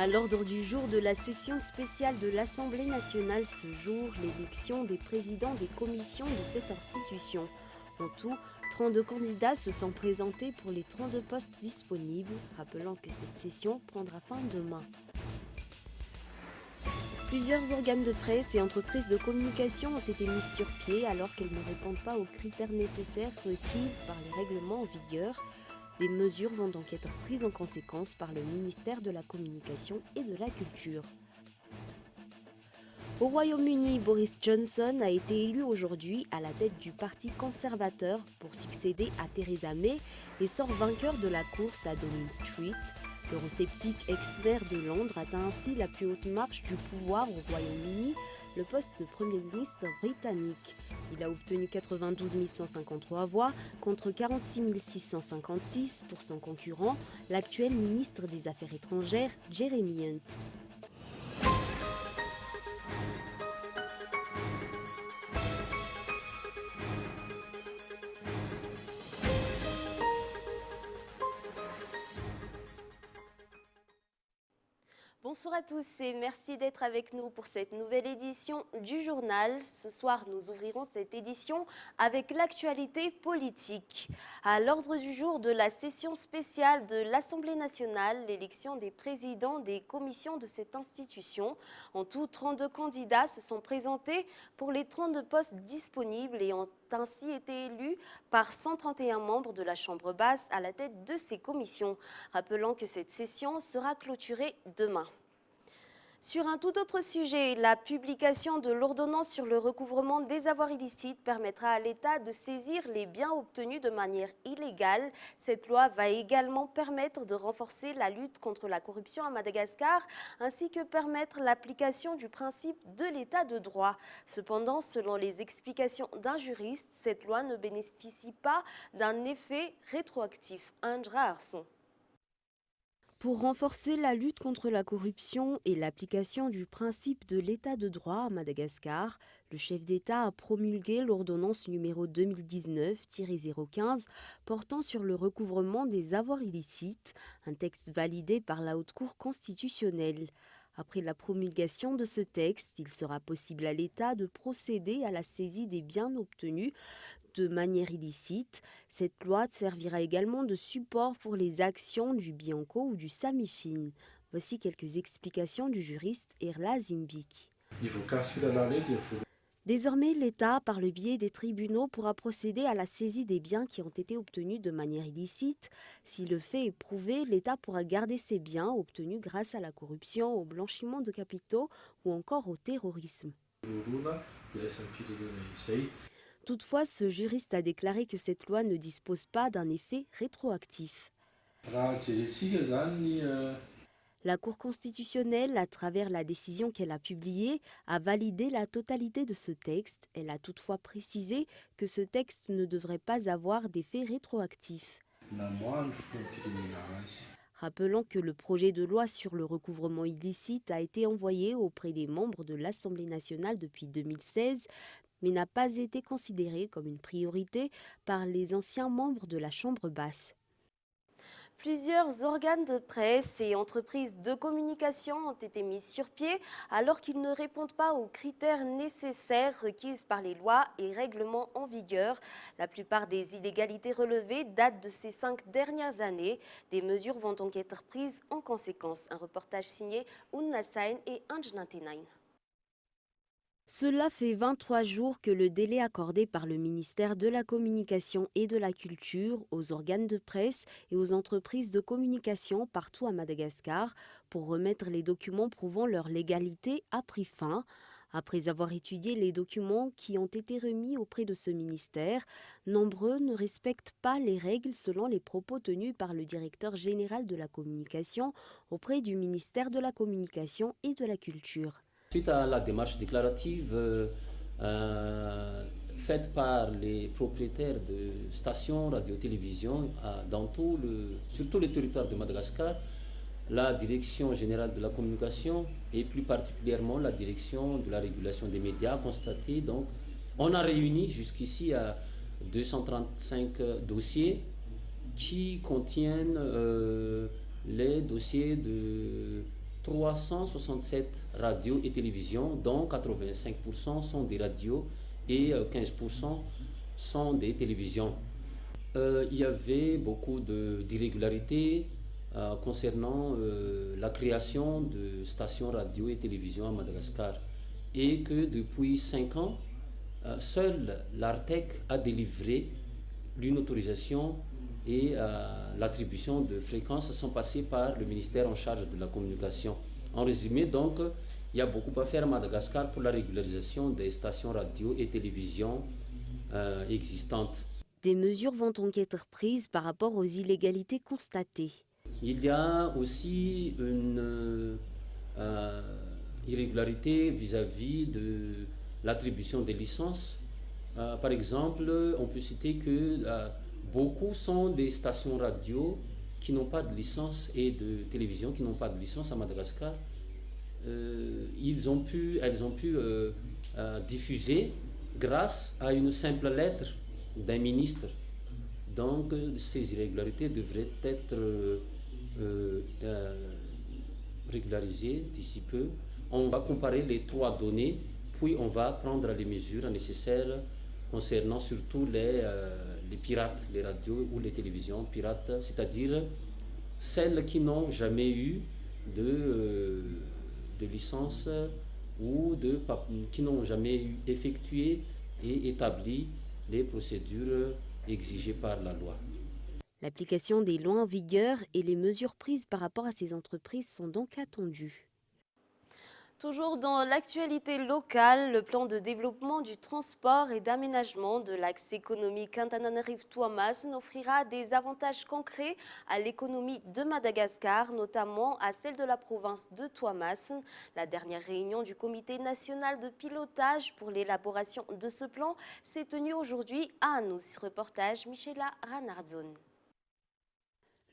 À l'ordre du jour de la session spéciale de l'Assemblée nationale ce jour, l'élection des présidents des commissions de cette institution. En tout, 32 candidats se sont présentés pour les 32 postes disponibles, rappelant que cette session prendra fin demain. Plusieurs organes de presse et entreprises de communication ont été mis sur pied alors qu'elles ne répondent pas aux critères nécessaires requis par les règlements en vigueur. Des mesures vont donc être prises en conséquence par le ministère de la Communication et de la Culture. Au Royaume-Uni, Boris Johnson a été élu aujourd'hui à la tête du Parti conservateur pour succéder à Theresa May et sort vainqueur de la course à Downing Street. L'eurosceptique ex-maire de Londres atteint ainsi la plus haute marche du pouvoir au Royaume-Uni, le poste de Premier ministre britannique. Il a obtenu 92 153 voix contre 46 656 pour son concurrent, l'actuel ministre des Affaires étrangères, Jeremy Hunt. Bonsoir à tous et merci d'être avec nous pour cette nouvelle édition du journal. Ce soir, nous ouvrirons cette édition avec l'actualité politique. À l'ordre du jour de la session spéciale de l'Assemblée nationale, l'élection des présidents des commissions de cette institution. En tout, 32 candidats se sont présentés pour les 32 postes disponibles et ont ainsi été élus par 131 membres de la Chambre basse à la tête de ces commissions. Rappelant que cette session sera clôturée demain. Sur un tout autre sujet, la publication de l'ordonnance sur le recouvrement des avoirs illicites permettra à l'État de saisir les biens obtenus de manière illégale. Cette loi va également permettre de renforcer la lutte contre la corruption à Madagascar, ainsi que permettre l'application du principe de l'état de droit. Cependant, selon les explications d'un juriste, cette loi ne bénéficie pas d'un effet rétroactif. Indra Arson. Pour renforcer la lutte contre la corruption et l'application du principe de l'état de droit à Madagascar, le chef d'État a promulgué l'ordonnance numéro 2019-015 portant sur le recouvrement des avoirs illicites, un texte validé par la Haute Cour constitutionnelle. Après la promulgation de ce texte, il sera possible à l'État de procéder à la saisie des biens obtenus de manière illicite. Cette loi servira également de support pour les actions du Bianco ou du Samifin. Voici quelques explications du juriste Erla Zimbik. Désormais, l'État, par le biais des tribunaux, pourra procéder à la saisie des biens qui ont été obtenus de manière illicite. Si le fait est prouvé, l'État pourra garder ces biens obtenus grâce à la corruption, au blanchiment de capitaux ou encore au terrorisme. Toutefois, ce juriste a déclaré que cette loi ne dispose pas d'un effet rétroactif. La Cour constitutionnelle, à travers la décision qu'elle a publiée, a validé la totalité de ce texte. Elle a toutefois précisé que ce texte ne devrait pas avoir d'effet rétroactif. Rappelant que le projet de loi sur le recouvrement illicite a été envoyé auprès des membres de l'Assemblée nationale depuis 2016, mais n'a pas été considéré comme une priorité par les anciens membres de la Chambre basse. Plusieurs organes de presse et entreprises de communication ont été mis sur pied alors qu'ils ne répondent pas aux critères nécessaires requis par les lois et règlements en vigueur. La plupart des illégalités relevées datent de ces 5 dernières années. Des mesures vont donc être prises en conséquence. Un reportage signé Ounna Sain et Anjna Tenain. Cela fait 23 jours que le délai accordé par le ministère de la Communication et de la Culture aux organes de presse et aux entreprises de communication partout à Madagascar pour remettre les documents prouvant leur légalité a pris fin. Après avoir étudié les documents qui ont été remis auprès de ce ministère, nombreux ne respectent pas les règles selon les propos tenus par le directeur général de la communication auprès du ministère de la Communication et de la Culture. Suite à la démarche déclarative faite par les propriétaires de stations radio-télévision sur tout le territoire de Madagascar, la Direction générale de la communication et plus particulièrement la Direction de la régulation des médias a constaté, donc, on a réuni jusqu'ici à 235 dossiers qui contiennent les dossiers 367 radios et télévisions, dont 85% sont des radios et 15% sont des télévisions. Il y avait beaucoup d'irrégularités concernant la création de stations radio et télévision à Madagascar, et que depuis 5 ans, seule l'ARTEC a délivré une autorisation et l'attribution de fréquences sont passées par le ministère en charge de la communication. En résumé, donc, il y a beaucoup à faire à Madagascar pour la régularisation des stations radio et télévision existantes. Des mesures vont donc être prises par rapport aux illégalités constatées. Il y a aussi une irrégularité vis-à-vis de l'attribution des licences. Par exemple, on peut citer que beaucoup sont des stations radio qui n'ont pas de licence et de télévision qui n'ont pas de licence à Madagascar. Elles ont pu diffuser grâce à une simple lettre d'un ministre. Donc ces irrégularités devraient être régularisées d'ici peu. On va comparer les 3 données, puis on va prendre les mesures nécessaires concernant surtout les pirates, les radios ou les télévisions pirates, c'est-à-dire celles qui n'ont jamais eu de licence ou qui n'ont jamais effectué et établi les procédures exigées par la loi. L'application des lois en vigueur et les mesures prises par rapport à ces entreprises sont donc attendues. Toujours dans l'actualité locale, le plan de développement du transport et d'aménagement de l'axe économique Antananarivo-Tuamasin offrira des avantages concrets à l'économie de Madagascar, notamment à celle de la province de Tuamasin. La dernière réunion du comité national de pilotage pour l'élaboration de ce plan s'est tenue aujourd'hui à Anous. Reportage Michela Ranardzon.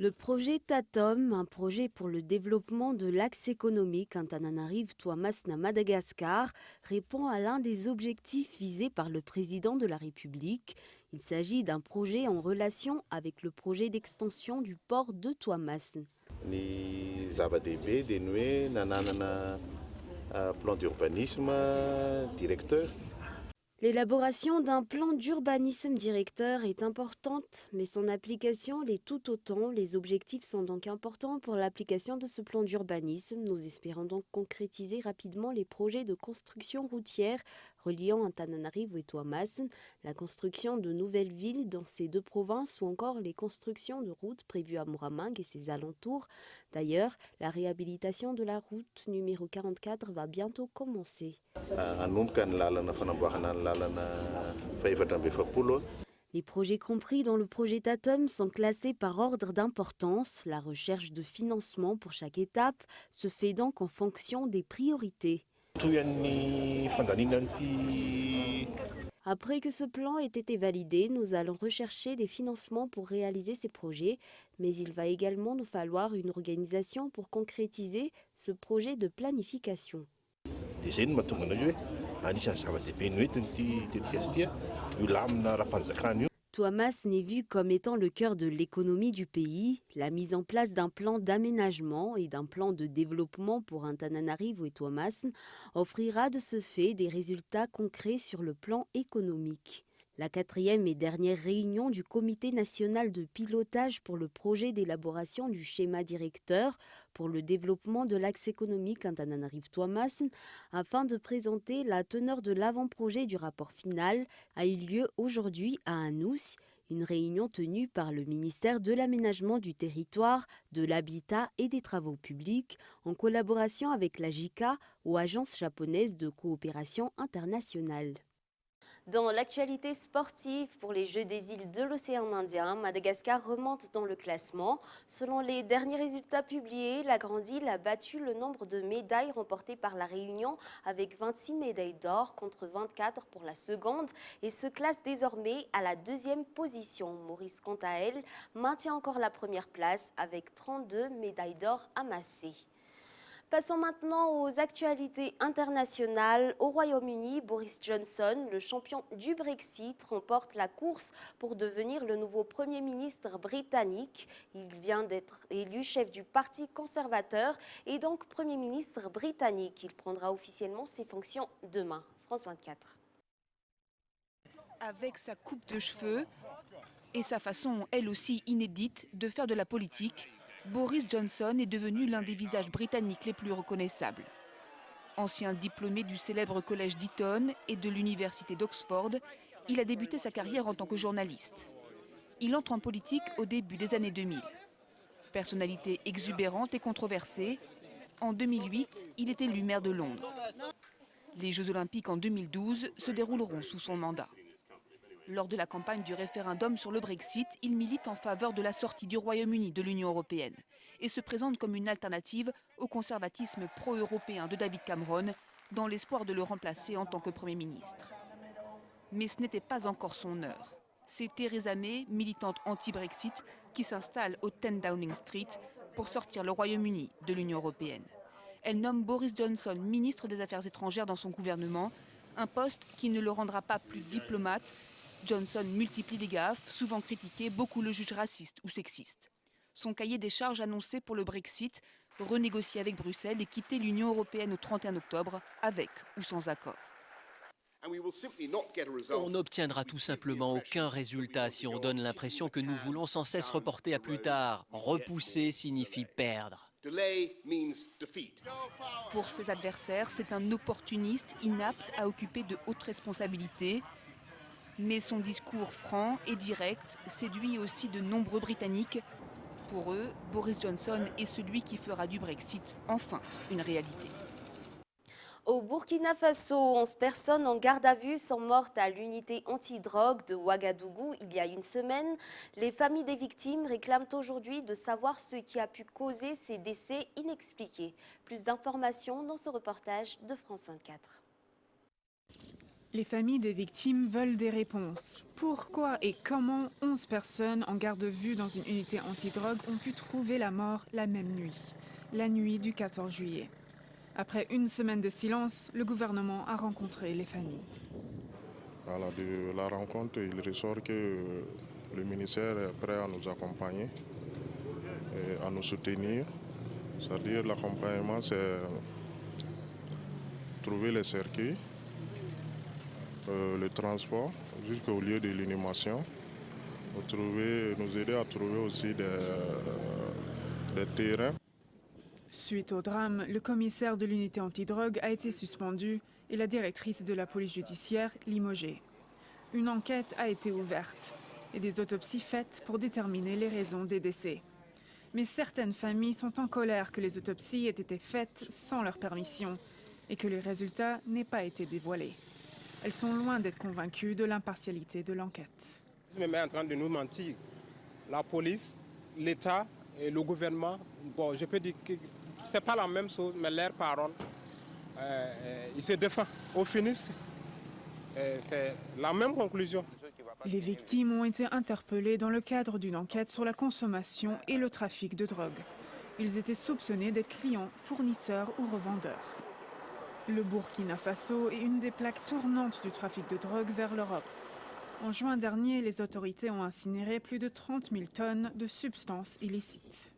Le projet TATOM, un projet pour le développement de l'axe économique Antananarivo-Tuamasin à Madagascar, répond à l'un des objectifs visés par le président de la République. Il s'agit d'un projet en relation avec le projet d'extension du port de Tuamasin. Ny zava-dehibe dia ny hoe nananana plan d'urbanisme directeur. L'élaboration d'un plan d'urbanisme directeur est importante, mais son application l'est tout autant. Les objectifs sont donc importants pour l'application de ce plan d'urbanisme. Nous espérons donc concrétiser rapidement les projets de construction routière reliant Antananarivo et Tuamasin, la construction de nouvelles villes dans ces 2 provinces ou encore les constructions de routes prévues à Moraming et ses alentours. D'ailleurs, la réhabilitation de la route numéro 44 va bientôt commencer. Les projets compris dans le projet TATOM sont classés par ordre d'importance. La recherche de financement pour chaque étape se fait donc en fonction des priorités. Après que ce plan ait été validé, nous allons rechercher des financements pour réaliser ces projets, mais il va également nous falloir une organisation pour concrétiser ce projet de planification. Tuamasin est vu comme étant le cœur de l'économie du pays. La mise en place d'un plan d'aménagement et d'un plan de développement pour Antananarivo et Tuamasin offrira de ce fait des résultats concrets sur le plan économique. La 4e et dernière réunion du comité national de pilotage pour le projet d'élaboration du schéma directeur pour le développement de l'axe économique Antananarivo-Tuamasin afin de présenter la teneur de l'avant-projet du rapport final a eu lieu aujourd'hui à Anous. Une réunion tenue par le ministère de l'Aménagement du Territoire, de l'Habitat et des Travaux Publics en collaboration avec la JICA ou Agence japonaise de coopération internationale. Dans l'actualité sportive pour les Jeux des îles de l'océan Indien, Madagascar remonte dans le classement. Selon les derniers résultats publiés, la Grande Île a battu le nombre de médailles remportées par la Réunion avec 26 médailles d'or contre 24 pour la seconde et se classe désormais à la 2e position. Maurice, quant à elle, maintient encore la 1re place avec 32 médailles d'or amassées. Passons maintenant aux actualités internationales. Au Royaume-Uni, Boris Johnson, le champion du Brexit, remporte la course pour devenir le nouveau Premier ministre britannique. Il vient d'être élu chef du Parti conservateur et donc Premier ministre britannique. Il prendra officiellement ses fonctions demain. France 24. Avec sa coupe de cheveux et sa façon, elle aussi inédite, de faire de la politique, Boris Johnson est devenu l'un des visages britanniques les plus reconnaissables. Ancien diplômé du célèbre collège d'Eton et de l'université d'Oxford, il a débuté sa carrière en tant que journaliste. Il entre en politique au début des années 2000. Personnalité exubérante et controversée, en 2008, il est élu maire de Londres. Les Jeux Olympiques en 2012 se dérouleront sous son mandat. Lors de la campagne du référendum sur le Brexit, il milite en faveur de la sortie du Royaume-Uni de l'Union européenne et se présente comme une alternative au conservatisme pro-européen de David Cameron, dans l'espoir de le remplacer en tant que Premier ministre. Mais ce n'était pas encore son heure. C'est Theresa May, militante anti-Brexit, qui s'installe au 10 Downing Street pour sortir le Royaume-Uni de l'Union européenne. Elle nomme Boris Johnson ministre des Affaires étrangères dans son gouvernement, un poste qui ne le rendra pas plus diplomate. Johnson multiplie les gaffes, souvent critiquées, beaucoup le jugent raciste ou sexiste. Son cahier des charges annoncé pour le Brexit, renégocier avec Bruxelles et quitter l'Union européenne au 31 octobre, avec ou sans accord. On n'obtiendra tout simplement aucun résultat si on donne l'impression que nous voulons sans cesse reporter à plus tard. Repousser signifie perdre. Pour ses adversaires, c'est un opportuniste inapte à occuper de hautes responsabilités. Mais son discours franc et direct séduit aussi de nombreux Britanniques. Pour eux, Boris Johnson est celui qui fera du Brexit enfin une réalité. Au Burkina Faso, 11 personnes en garde à vue sont mortes à l'unité antidrogue de Ouagadougou il y a une semaine. Les familles des victimes réclament aujourd'hui de savoir ce qui a pu causer ces décès inexpliqués. Plus d'informations dans ce reportage de France 24. Les familles des victimes veulent des réponses. Pourquoi et comment 11 personnes en garde à vue dans une unité antidrogue ont pu trouver la mort la même nuit, la nuit du 14 juillet. Après une semaine de silence, le gouvernement a rencontré les familles. Voilà, de la rencontre, il ressort que le ministère est prêt à nous accompagner et à nous soutenir. C'est-à-dire l'accompagnement, c'est trouver les circuits, le transport jusqu'au lieu de l'inhumation, nous aider à trouver aussi des terrains. Suite au drame, le commissaire de l'unité antidrogue a été suspendu et la directrice de la police judiciaire limogée. Une enquête a été ouverte et des autopsies faites pour déterminer les raisons des décès. Mais certaines familles sont en colère que les autopsies aient été faites sans leur permission et que les résultats n'aient pas été dévoilés. Elles sont loin d'être convaincues de l'impartialité de l'enquête. Le gouvernement est en train de nous mentir. La police, l'État et le gouvernement, bon, je peux dire que ce n'est pas la même chose, mais leurs paroles, ils se défendent. Au final, c'est la même conclusion. Les victimes ont été interpellées dans le cadre d'une enquête sur la consommation et le trafic de drogue. Ils étaient soupçonnés d'être clients, fournisseurs ou revendeurs. Le Burkina Faso est une des plaques tournantes du trafic de drogue vers l'Europe. En juin dernier, les autorités ont incinéré plus de 30 000 tonnes de substances illicites.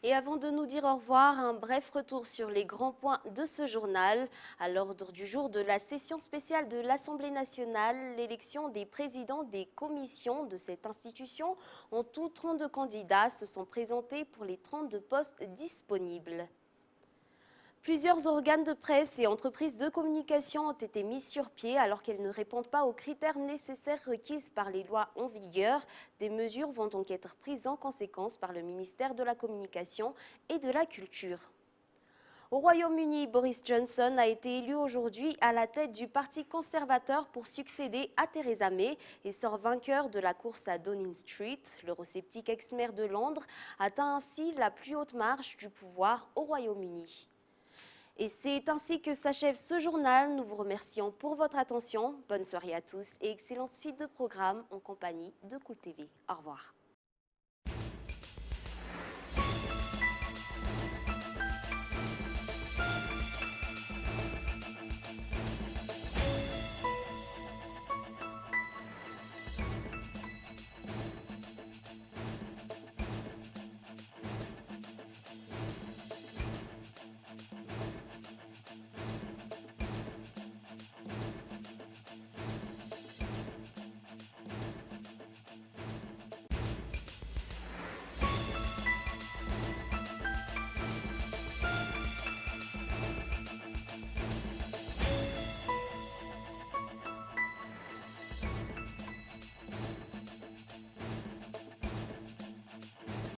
Et avant de nous dire au revoir, un bref retour sur les grands points de ce journal. À l'ordre du jour de la session spéciale de l'Assemblée nationale, l'élection des présidents des commissions de cette institution. En tout, 32 candidats se sont présentés pour les 32 postes disponibles. Plusieurs organes de presse et entreprises de communication ont été mis sur pied alors qu'elles ne répondent pas aux critères nécessaires requis par les lois en vigueur. Des mesures vont donc être prises en conséquence par le ministère de la Communication et de la Culture. Au Royaume-Uni, Boris Johnson a été élu aujourd'hui à la tête du Parti conservateur pour succéder à Theresa May et sort vainqueur de la course à Downing Street. L'eurosceptique ex-maire de Londres atteint ainsi la plus haute marche du pouvoir au Royaume-Uni. Et c'est ainsi que s'achève ce journal. Nous vous remercions pour votre attention. Bonne soirée à tous et excellente suite de programmes en compagnie de Cool TV. Au revoir.